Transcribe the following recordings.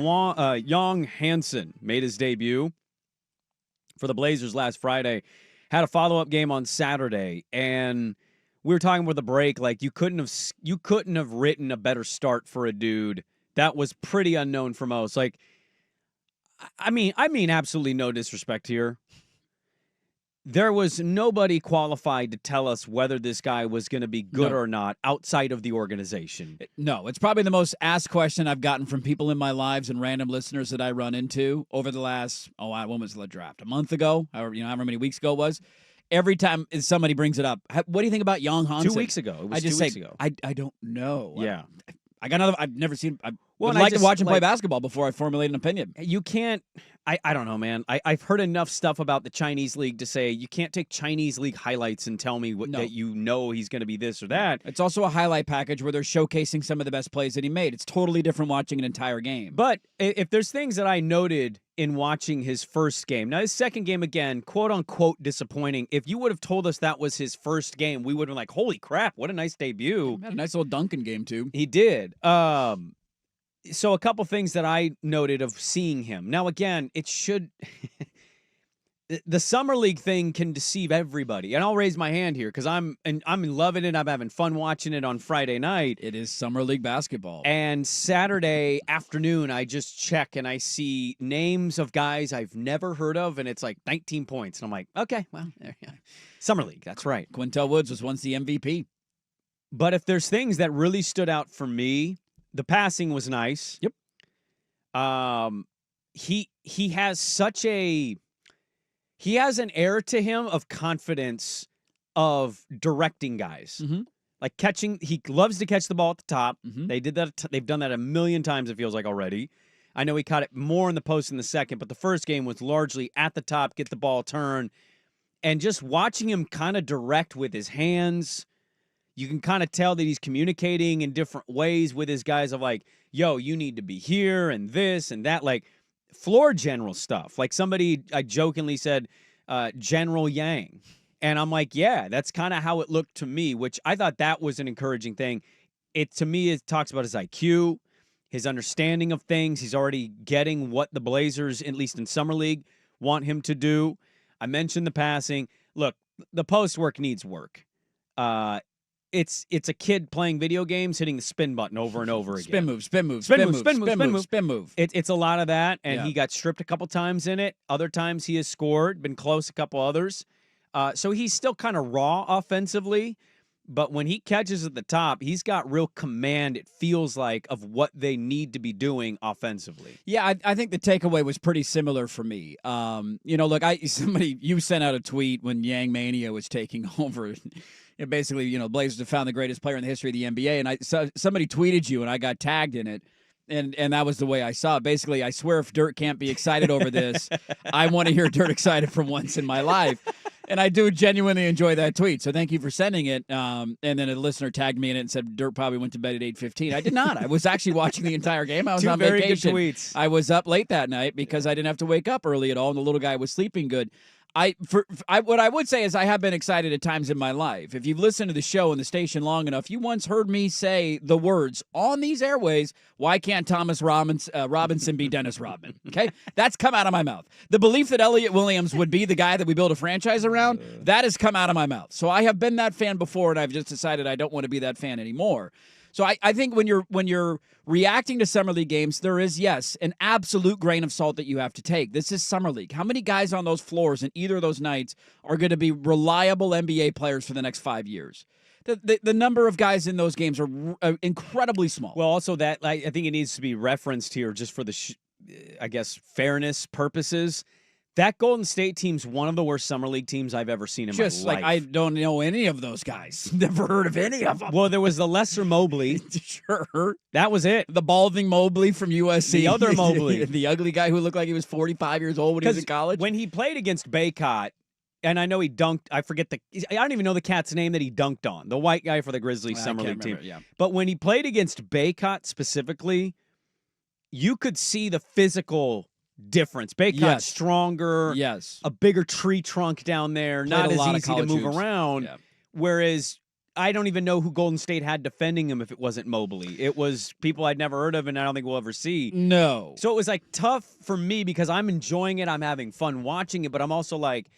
Young Hansen made his debut for the Blazers last Friday. Had a follow-up game on Saturday, and we were talking with the break, like you couldn't have written a better start for a dude that was pretty unknown for most. Like, I mean absolutely no disrespect here. There was nobody qualified to tell us whether this guy was going to be good or not outside of the organization. No, it's probably the most asked question I've gotten from people in my lives and random listeners that I run into over the last, when was the draft? A month ago? However many weeks ago it was. Every time somebody brings it up, what do you think about Young Hansen? 2 weeks ago. It was I just 2 weeks ago. I don't know. Yeah. I got another. I've never seen. I Well, would and I like to just, watch him play like- basketball before I formulate an opinion. You can't. I don't know, man. I've heard enough stuff about the Chinese league to say you can't take Chinese league highlights and tell me that you know he's going to be this or that. It's also a highlight package where they're showcasing some of the best plays that he made. It's totally different watching an entire game. But if there's things that I noted in watching his first game, now his second game, again, quote unquote disappointing. If you would have told us that was his first game, we would have been like, holy crap, what a nice debut. He had a nice little Duncan game too. He did. So a couple things that I noted of seeing him. Now, again, it should the summer league thing can deceive everybody. And I'll raise my hand here because I'm loving it. I'm having fun watching it on Friday night. It is summer league basketball. And Saturday afternoon, I just check and I see names of guys I've never heard of, and it's like 19 points. And I'm like, okay, well, summer league. That's right. Quintel Woods was once the MVP. But if there's things that really stood out for me, the passing was nice. Yep. He has an air to him of confidence of directing guys. Mm-hmm. Like catching, he loves to catch the ball at the top. Mm-hmm. They did that. They've done that a million times, it feels like already. I know he caught it more in the post in the second, but the first game was largely at the top, get the ball turn. And just watching him kind of direct with his hands, you can kind of tell that he's communicating in different ways with his guys of like, yo, you need to be here and this and that, like floor general stuff. Like I jokingly said, General Yang. And I'm like, yeah, that's kind of how it looked to me, which I thought that was an encouraging thing. To me, it talks about his IQ, his understanding of things. He's already getting what the Blazers, at least in Summer League, want him to do. I mentioned the passing. Look, the post work needs work. It's a kid playing video games, hitting the spin button over and over again. Spin move. Spin move. It's a lot of that, and he got stripped a couple times in it. Other times he has scored, been close a couple others. So he's still kind of raw offensively, but when he catches at the top, he's got real command, it feels like, of what they need to be doing offensively. Yeah, I think the takeaway was pretty similar for me. Look, you sent out a tweet when Yang Mania was taking over. Basically, Blazers have found the greatest player in the history of the NBA, and somebody tweeted you, and I got tagged in it, and that was the way I saw it. Basically, I swear if Dirt can't be excited over this, I want to hear Dirt excited for once in my life. And I do genuinely enjoy that tweet, so thank you for sending it. And then a listener tagged me in it and said Dirt probably went to bed at 8:15. I did not. I was actually watching the entire game. I was on vacation. Two very good tweets. I was up late that night because I didn't have to wake up early at all, and the little guy was sleeping good. What I would say is I have been excited at times in my life. If you've listened to the show and the station long enough, you once heard me say the words on these airways, why can't Thomas Robinson be Dennis Rodman? Okay? That's come out of my mouth. The belief that Elliott Williams would be the guy that we build a franchise around, that has come out of my mouth. So I have been that fan before, and I've just decided I don't want to be that fan anymore. So I think when you're reacting to Summer League games, there is, yes, an absolute grain of salt that you have to take. This is Summer League. How many guys on those floors in either of those nights are going to be reliable NBA players for the next 5 years? The number of guys in those games are incredibly small. Well, also that I think it needs to be referenced here just for the, fairness purposes. That Golden State team's one of the worst Summer League teams I've ever seen in my life. Just like I don't know any of those guys. Never heard of any of them. Well, there was the lesser Mobley. Sure. That was it. The balding Mobley from USC. The other Mobley. The ugly guy who looked like he was 45 years old when he was in college. When he played against Baycott, and I know he dunked, I don't even know the cat's name that he dunked on. The white guy for the Grizzlies Summer League team. Yeah. But when he played against Baycott specifically, you could see the physical difference. Baycott's stronger. Yes. A bigger tree trunk down there. Not as easy to move around. Yeah. Whereas I don't even know who Golden State had defending him if it wasn't Mobley. It was people I'd never heard of and I don't think we'll ever see. No. So it was like tough for me because I'm enjoying it. I'm having fun watching it, but I'm also like,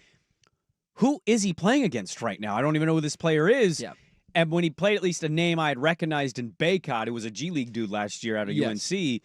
who is he playing against right now? I don't even know who this player is. Yeah. And when he played at least a name I had recognized in Baycott, who was a G League dude last year out of UNC,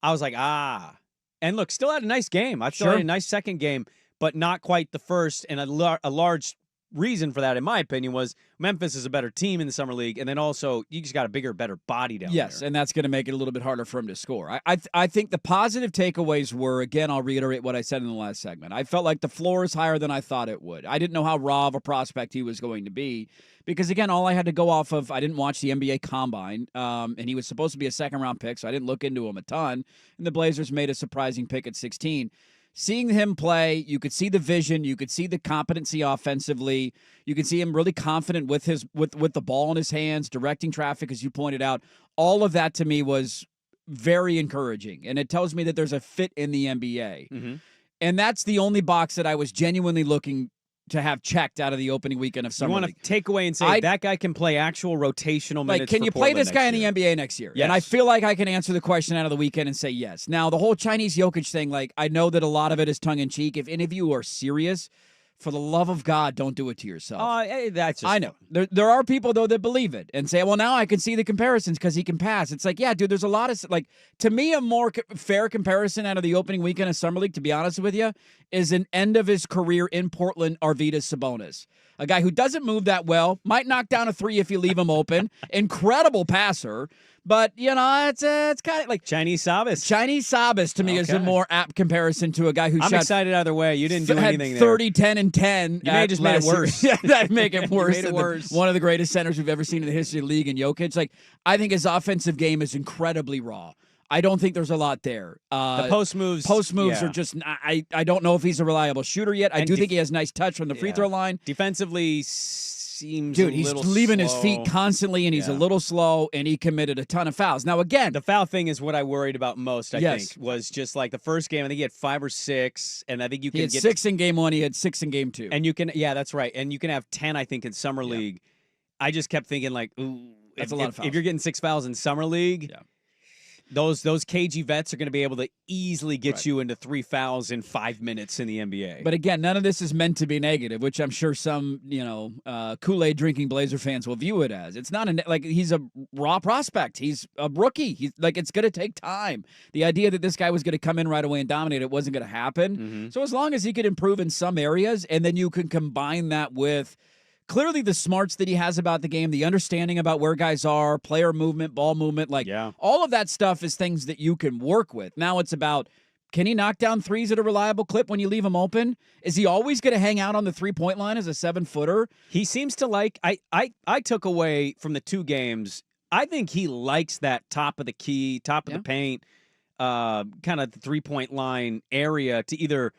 I was like, ah. And look, still had a nice game. I still had a nice second game, but not quite the first. And a large reason for that, in my opinion, was Memphis is a better team in the summer league, and then also you just got a bigger, better body down there. Yes, and that's going to make it a little bit harder for him to score. I think the positive takeaways were, again, I'll reiterate what I said in the last segment. I felt like the floor is higher than I thought it would. I didn't know how raw of a prospect he was going to be because, again, all I had to go off of, I didn't watch the NBA Combine, and he was supposed to be a second-round pick, so I didn't look into him a ton, and the Blazers made a surprising pick at 16. Seeing him play, you could see the vision, you could see the competency offensively, you could see him really confident with the ball in his hands, directing traffic, as you pointed out. All of that to me was very encouraging, and it tells me that there's a fit in the NBA. Mm-hmm. And that's the only box that I was genuinely looking to have checked out of the opening weekend of summer league. You want to take away and say that guy can play actual rotational minutes. Like, can for you play Portland this guy in year? the NBA next year? Yes. And I feel like I can answer the question out of the weekend and say yes. Now, the whole Chinese Jokic thing, like, I know that a lot of it is tongue in cheek. If any of you are serious, for the love of God, don't do it to yourself. That's just I know. There are people, though, that believe it and say, well, now I can see the comparisons because he can pass. It's like, yeah, dude, there's a lot of, like, to me, a more fair comparison out of the opening weekend of Summer League, to be honest with you, is an end of his career in Portland, Arvydas Sabonis. A guy who doesn't move that well, might knock down a three if you leave him open, incredible passer, but, you know, it's kind of like Chinese Sabas. Chinese Sabas to me is a more apt comparison to a guy who I'm shot excited either way. You didn't do anything there. 30, 10, and 10. You may have just made it worse. Yeah, that'd make it worse. made it worse. One of the greatest centers we've ever seen in the history of the league in Jokic. Like, I think his offensive game is incredibly raw. I don't think there's a lot there. The post moves are just. I don't know if he's a reliable shooter yet. I do think he has nice touch from the free throw line. Defensively seems Dude, a he's little leaving slow. his feet constantly, and he's a little slow, and he committed a ton of fouls. Now, again, the foul thing is what I worried about most. I Yes. think was just like the first game. I think he had 5 or 6, and I think you he can had get 6 in game 1. He had 6 in game 2. and you can that's right, and you can have 10. I think in summer league. I just kept thinking like, ooh, That's a lot of fouls. If you're getting 6 fouls in summer league. Yeah. Those cagey vets are going to be able to easily get you into 3 fouls in 5 minutes in the NBA. But again, none of this is meant to be negative, which I'm sure some, Kool-Aid drinking Blazer fans will view it as. It's not like he's a raw prospect. He's a rookie. He's like, it's going to take time. The idea that this guy was going to come in right away and dominate it wasn't going to happen. Mm-hmm. So as long as he could improve in some areas, and then you can combine that with clearly the smarts that he has about the game, the understanding about where guys are, player movement, ball movement, all of that stuff is things that you can work with. Now it's about, can he knock down threes at a reliable clip when you leave him open? Is he always going to hang out on the three-point line as a 7-footer? He seems to like, I took away from the 2 games, I think he likes that top of the key, top of the paint, kind of the 3-point line area to either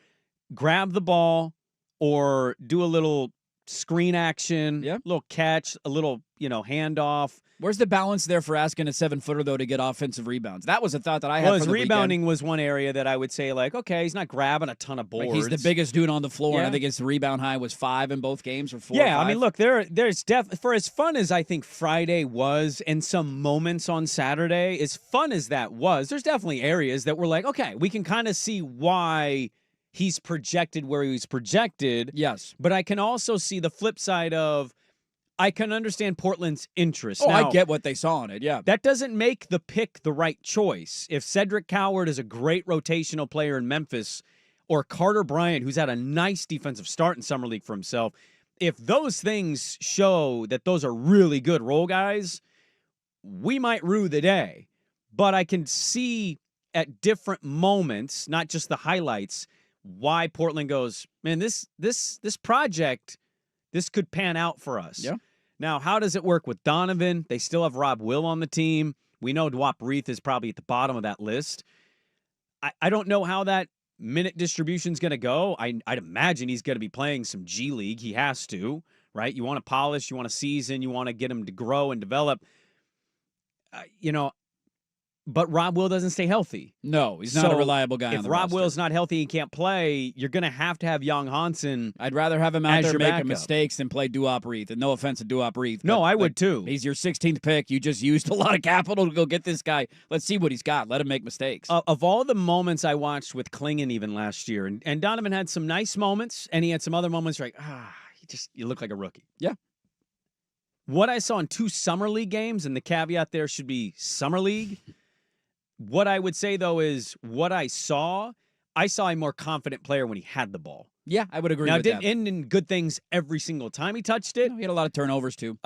grab the ball or do a little screen action, little catch, a little, handoff. Where's the balance there for asking a 7-footer, though, to get offensive rebounds? That was a thought that I had. Well, his for the rebounding weekend. Was one area that I would say, like, okay, he's not grabbing a ton of boards. Like, he's the biggest dude on the floor, and I think his rebound high was 5 in both games, or 4 or 5. I mean, look, there's for as fun as I think Friday was and some moments on Saturday, as fun as that was, there's definitely areas that were like, okay, we can kind of see why he's projected where he's projected. Yes. But I can also see the flip side of, I can understand Portland's interest. Oh, now, I get what they saw in it, yeah. That doesn't make the pick the right choice. If Cedric Coward is a great rotational player in Memphis, or Carter Bryant, who's had a nice defensive start in Summer League for himself, if those things show that those are really good role guys, we might rue the day. But I can see at different moments, not just the highlights, why Portland goes, man, this project, this could pan out for us. Yeah. Now, how does it work with Donovan? They still have Rob Will on the team. We know Dwap Reith is probably at the bottom of that list. I don't know how that minute distribution is going to go. I'd imagine he's going to be playing some G League. He has to, right? You want to polish, you want to season, you want to get him to grow and develop. but Rob Will doesn't stay healthy. No, he's not a So, reliable guy on If the Rob roster. Will's not healthy and can't play, you're going to have Young Hansen. I'd rather have him out as there your making backup. mistakes than play Duop Reith. And no offense to Duop Reith. No, but, I would like, too. He's your 16th pick. You just used a lot of capital to go get this guy. Let's see what he's got. Let him make mistakes. Of all the moments I watched with Klingon even last year, and Donovan had some nice moments, and he had some other moments where you look like a rookie. Yeah. What I saw in 2 Summer League games, and the caveat there should be Summer League. What I would say, though, is what I saw a more confident player when he had the ball. Yeah, I would agree Now, it with didn't that. end in good things every single time he touched it. He had a lot of turnovers, too.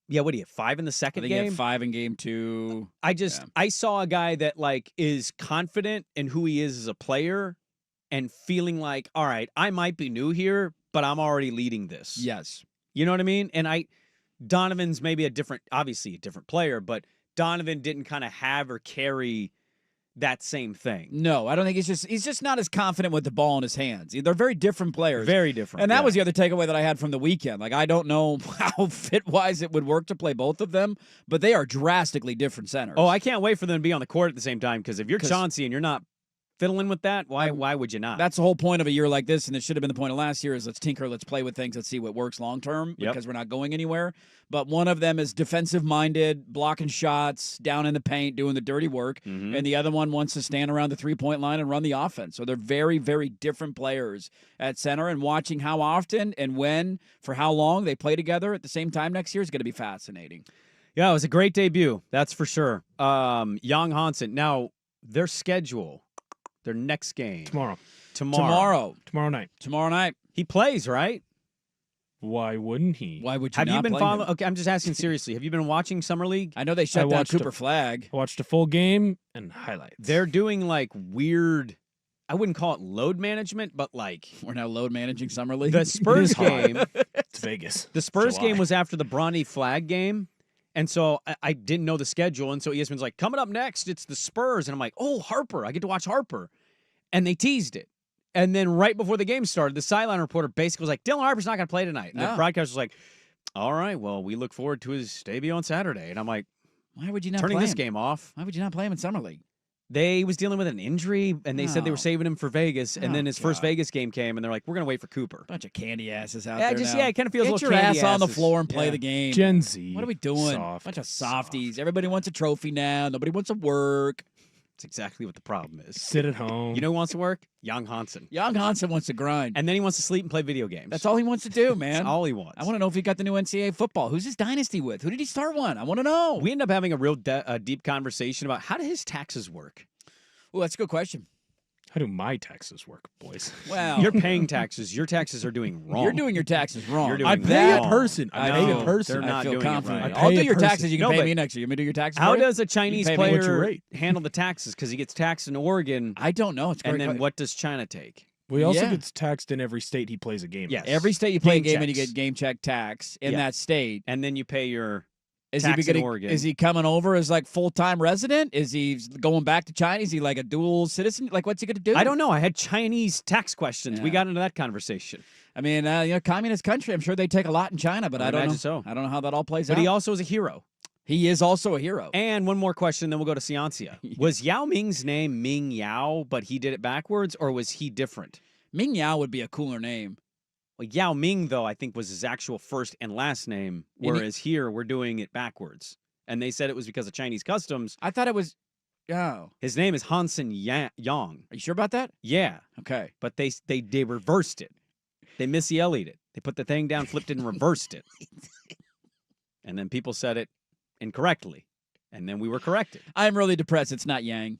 Yeah, what do you have, 5 in the I second think he game? had 5 in game 2. I saw a guy that, like, is confident in who he is as a player and feeling like, all right, I might be new here, but I'm already leading this. Yes. You know what I mean? And Donovan's maybe obviously a different player, but Donovan didn't kind of have or carry that same thing. No, I don't think he's just not as confident with the ball in his hands. They're very different players. Very different. And that was the other takeaway that I had from the weekend. Like, I don't know how fit-wise it would work to play both of them, but they are drastically different centers. Oh, I can't wait for them to be on the court at the same time, because if you're Chauncey and you're not fiddling with that, why would you not? That's the whole point of a year like this, and it should have been the point of last year, is let's tinker, let's play with things, let's see what works long-term, because we're not going anywhere. But one of them is defensive-minded, blocking shots, down in the paint, doing the dirty work, and the other one wants to stand around the three-point line and run the offense. So they're very, very different players at center, and watching how often and when, for how long they play together at the same time next year is going to be fascinating. Yeah, it was a great debut, that's for sure. Young Hansen. Now, their schedule, their next game. Tomorrow night. Tomorrow night. He plays, right? Why wouldn't he? Why would you Have not you been play following? him? Okay, I'm just asking seriously. Have you been watching Summer League? I know they shut down watched Cooper a- Flagg. I watched a full game and highlights. They're doing like weird, I wouldn't call it load management, but like We're now load managing Summer League. the Spurs is hot. game. It's Vegas. The Spurs July. game was after the Bronny Flag game. And so I didn't know the schedule. And so ESPN's like, coming up next, it's the Spurs. And I'm like, oh, Harper. I get to watch Harper. And they teased it. And then right before the game started, the sideline reporter basically was like, Dylan Harper's not going to play tonight. And the Oh. broadcaster was like, all right, well, we look forward to his debut on Saturday. And I'm like, Why would you not turning play this him? game off. Why would you not play him in Summer League? They was dealing with an injury, and they said they Oh. were saving him for Vegas. And Oh, then his first God. Vegas game came, and they're like, we're going to wait for Cooper. Bunch of candy asses out Yeah, there just now. it kind of feels a Get little your candy ass on the asses. floor and play Yeah. the game. Gen Z. What are we doing? Soft, Bunch of soft. softies. Everybody wants a trophy now. Nobody wants to work. That's exactly what the problem is. Sit at home. You know who wants to work? Young Hansen. Young Hansen wants to grind. And then he wants to sleep and play video games. That's all he wants to do, That's man. all he wants. I want to know if he got the new NCAA football. Who's his dynasty with? Who did he start one? I want to know. We end up having a real deep conversation about how do his taxes work? Oh, that's a good question. How do my taxes work, boys? Well, You're paying taxes. Your taxes are doing wrong. You're doing your taxes wrong. You're doing I pay wrong. in person. I I pay know. in person. They're not I feel doing it confident. right. I I'll pay do in your person. taxes. You can No, pay but me next year. You want me to do your taxes? How for you? does a Chinese pay me what you player rate. handle the taxes? Because he gets taxed in Oregon, I don't know. It's a and great then que- what does China take? We also Yeah. gets taxed in every state he plays a game. Yes. in. Every state you play a Game game and you checks. get game check tax in Yeah. that state. And then you pay your Is tax he in beginning, Oregon. Is he coming over as like full-time resident? Is he going back to China? Is he like a dual citizen? Like, what's he going to do? I don't know. I had Chinese tax questions. We Yeah. got into that conversation. I mean, communist country. I'm sure they take a lot in China, but I I don't know. imagine so. I don't know how that all plays But out. he also is a hero. He is also a hero. And one more question, then we'll go to Ciancia. Was Yao Ming's name Ming Yao, but he did it backwards, or was he different? Ming Yao would be a cooler name. Well, Yao Ming, though, I think was his actual first and last name, And he- whereas here we're doing it backwards. And they said it was because of Chinese customs. I thought it was. Oh, His name is Hansen Yang. are you sure about that? Yeah, Okay. but they reversed it. They Missy Elliott'd it. They put the thing down, flipped it, and reversed it. And then people said it incorrectly. And then we were corrected. I'm really depressed. It's not Yang.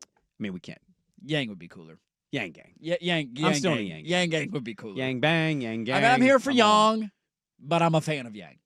I mean, we can't. Yang would be cooler. Yang Gang. Yang. I'm still a Gang. Yang. Yang Gang would be cooler. Yang Bang, Yang Gang. I mean, I'm here for I'm on. Yang, but I'm a fan of Yang.